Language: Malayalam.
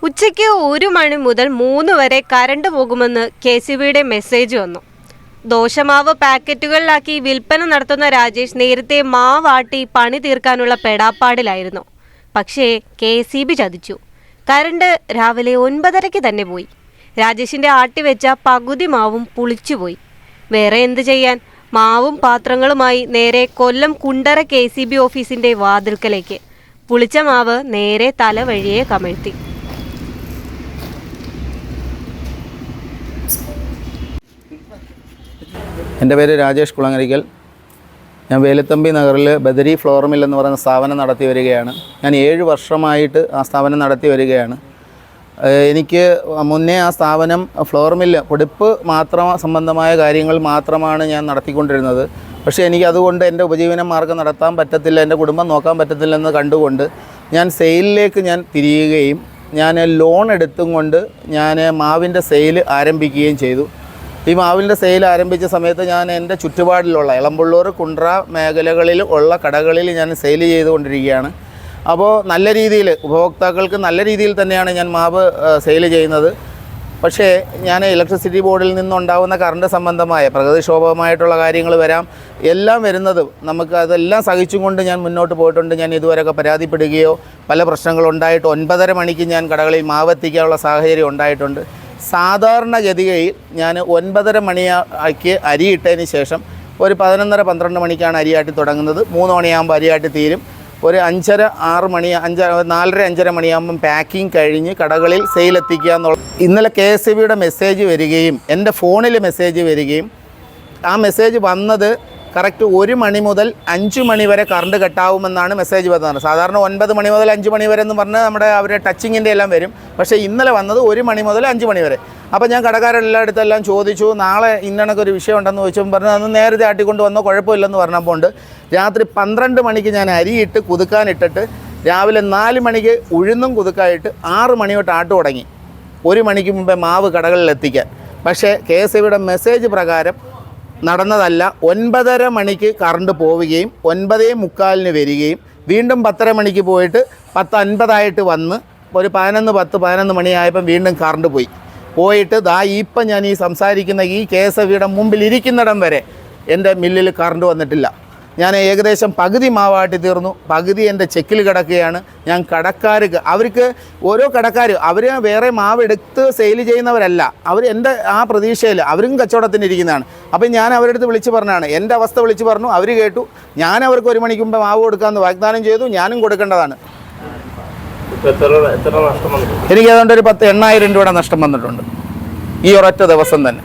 ഉച്ചയ്ക്ക് 1 മണി മുതൽ 3 വരെ കറണ്ട് പോകുമെന്ന് KCBയുടെ മെസ്സേജ് വന്നു. ദോശമാവ് പാക്കറ്റുകളിലാക്കി വിൽപ്പന നടത്തുന്ന രാജേഷ് നേരത്തെ മാവാട്ടി പണി തീർക്കാനുള്ള പെടാപ്പാടിലായിരുന്നു. പക്ഷേ KCB ചതിച്ചു. കറണ്ട് രാവിലെ 9:30-ക്ക് തന്നെ പോയി. രാജേഷിന്റെ ആട്ടിവെച്ച പകുതി മാവും പുളിച്ചുപോയി. വേറെ എന്ത് ചെയ്യാൻ? മാവും പാത്രങ്ങളുമായി നേരെ കൊല്ലം കുണ്ടറ KCB ഓഫീസിന്റെ വാതിൽക്കലേക്ക്. പുളിച്ച മാവ് നേരെ തലവഴിയെ കമഴ്ത്തി. എൻ്റെ പേര് രാജേഷ് കുളങ്ങരിക്കൽ. ഞാൻ വേലുത്തമ്പി നഗറിൽ ബദരി ഫ്ലോർ മിൽ എന്ന് പറയുന്ന സ്ഥാപനം നടത്തി വരികയാണ്. ഞാൻ 7 വർഷമായിട്ട് ആ സ്ഥാപനം നടത്തി വരികയാണ്. എനിക്ക് മുന്നേ ആ സ്ഥാപനം ഫ്ലോർ മില്ല് പൊടിപ്പ് സംബന്ധമായ കാര്യങ്ങൾ മാത്രമാണ് ഞാൻ നടത്തിക്കൊണ്ടിരുന്നത്. പക്ഷേ എനിക്ക് അതുകൊണ്ട് എൻ്റെ ഉപജീവന മാർഗ്ഗം നടത്താൻ പറ്റത്തില്ല, എൻ്റെ കുടുംബം നോക്കാൻ പറ്റത്തില്ലെന്ന് കണ്ടുകൊണ്ട് ഞാൻ സെയിലിലേക്ക് തിരിയുകയും ഞാൻ ലോൺ എടുത്തും കൊണ്ട് ഞാൻ മാവിൻ്റെ സെയിൽ ആരംഭിക്കുകയും ചെയ്തു. ഈ മാവിൻ്റെ സെയിൽ ആരംഭിച്ച സമയത്ത് ഞാൻ എൻ്റെ ചുറ്റുപാടിലുള്ള എളമ്പള്ളൂർ കുണ്ട്ര മേഖലകളിൽ ഉള്ള കടകളിൽ ഞാൻ സെയിൽ ചെയ്തുകൊണ്ടിരിക്കുകയാണ്. അപ്പോൾ നല്ല രീതിയിൽ ഉപഭോക്താക്കൾക്ക് നല്ല രീതിയിൽ തന്നെയാണ് ഞാൻ മാവ് സെയിൽ ചെയ്യുന്നത്. പക്ഷേ ഞാൻ ഇലക്ട്രിസിറ്റി ബോർഡിൽ നിന്നുണ്ടാകുന്ന കറണ്ട് സംബന്ധമായ പ്രകൃതിക്ഷോഭമായിട്ടുള്ള കാര്യങ്ങൾ വരാം, എല്ലാം വരുന്നത് നമുക്ക് അതെല്ലാം സഹിച്ചും കൊണ്ട് ഞാൻ മുന്നോട്ട് പോയിട്ടുണ്ട്. ഞാൻ ഇതുവരെയൊക്കെ പരാതിപ്പെടുകയോ പല പ്രശ്നങ്ങളുണ്ടായിട്ട് 9:30 മണിക്ക് ഞാൻ കടകളിൽ മാവ് എത്തിക്കാനുള്ള സാഹചര്യം ഉണ്ടായിട്ടുണ്ട്. സാധാരണഗതിയിൽ ഞാൻ 9:30 മണിക്ക് അരിയിട്ടതിന് ശേഷം ഒരു 11:30-12 മണിക്കാണ് അരിയാട്ടി തുടങ്ങുന്നത്. 3 മണിയാകുമ്പോൾ അരിയാട്ടി തീരും. ഒരു 5:30-6 മണി 4:30-5:30 മണിയാകുമ്പം പാക്കിംഗ് കഴിഞ്ഞ് കടകളിൽ സെയിലെത്തിക്കുക എന്നുള്ള. ഇന്നലെ KCBയുടെ മെസ്സേജ് വരികയും എൻ്റെ ഫോണിൽ മെസ്സേജ് വരികയും ആ മെസ്സേജ് വന്നത് കറക്റ്റ് 1 മണി മുതൽ 5 മണി വരെ കറണ്ട് കട്ടാവുമെന്നാണ് മെസ്സേജ് വന്നത്. സാധാരണ 9 മണി മുതൽ 5 മണി വരെ എന്ന് പറഞ്ഞാൽ അവരുടെ ടച്ചിങ്ങിൻ്റെ എല്ലാം വരും. പക്ഷേ ഇന്നലെ വന്നത് 1 മണി മുതൽ 5 മണി വരെ. അപ്പോൾ ഞാൻ കടക്കാരെല്ലായിടത്തെല്ലാം ചോദിച്ചു, നാളെ ഇന്നണക്കൊരു വിഷയം ഉണ്ടെന്ന് ചോദിച്ചപ്പോൾ പറഞ്ഞു അന്ന് നേരത്തെ ആട്ടിക്കൊണ്ട് വന്നോ, കുഴപ്പമില്ലെന്ന് പറഞ്ഞപ്പോൾ രാത്രി 12 മണിക്ക് ഞാൻ അരിയിട്ട് കുതുക്കാനിട്ടിട്ട് രാവിലെ 4 മണിക്ക് ഉഴുന്നും കുതുക്കായിട്ട് 6 മണി തൊട്ട് ആട്ട് തുടങ്ങി 1 മണിക്ക് മുമ്പേ മാവ് കടകളിൽ എത്തിക്കാൻ. പക്ഷേ KCBയുടെ മെസ്സേജ് പ്രകാരം നടന്നതല്ല. 9:30 മണിക്ക് കറണ്ട് പോവുകയും 9:45 വരികയും വീണ്ടും 10:30 മണിക്ക് പോയിട്ട് 10:50 വന്ന് ഒരു 11:10-11 മണിയായപ്പം വീണ്ടും കറണ്ട് പോയിട്ട് ഇപ്പം ഞാൻ ഈ സംസാരിക്കുന്ന ഈ KCBയുടെ മുമ്പിൽ ഇരിക്കുന്നിടം വരെ എൻ്റെ മില്ലിൽ കറണ്ട് വന്നിട്ടില്ല. ഞാൻ ഏകദേശം പകുതി മാവാട്ടി തീർന്നു, പകുതി എൻ്റെ ചെക്കിൽ കിടക്കുകയാണ്. ഞാൻ കടക്കാർക്ക് അവർക്ക് ഓരോ കടക്കാർ അവർ വേറെ മാവ് എടുത്ത് സെയിൽ ചെയ്യുന്നവരല്ല, അവർ എൻ്റെ ആ പ്രതീക്ഷയിൽ അവരും കച്ചവടത്തിന് ഇരിക്കുന്നതാണ്. അപ്പം ഞാൻ അവരുടെ അടുത്ത് വിളിച്ച് പറഞ്ഞാണ്, എൻ്റെ അവസ്ഥ വിളിച്ച് പറഞ്ഞു, അവർ കേട്ടു. ഞാൻ അവർക്ക് 1 മണിക്ക് മുമ്പ് മാവ് കൊടുക്കാമെന്ന് വാഗ്ദാനം ചെയ്തു. ഞാനും കൊടുക്കേണ്ടതാണ്. എനിക്ക് അതുകൊണ്ട് ഒരു 10,000 രൂപയുടെ നഷ്ടം വന്നിട്ടുണ്ട് ഈ ഒരൊറ്റ ദിവസം തന്നെ.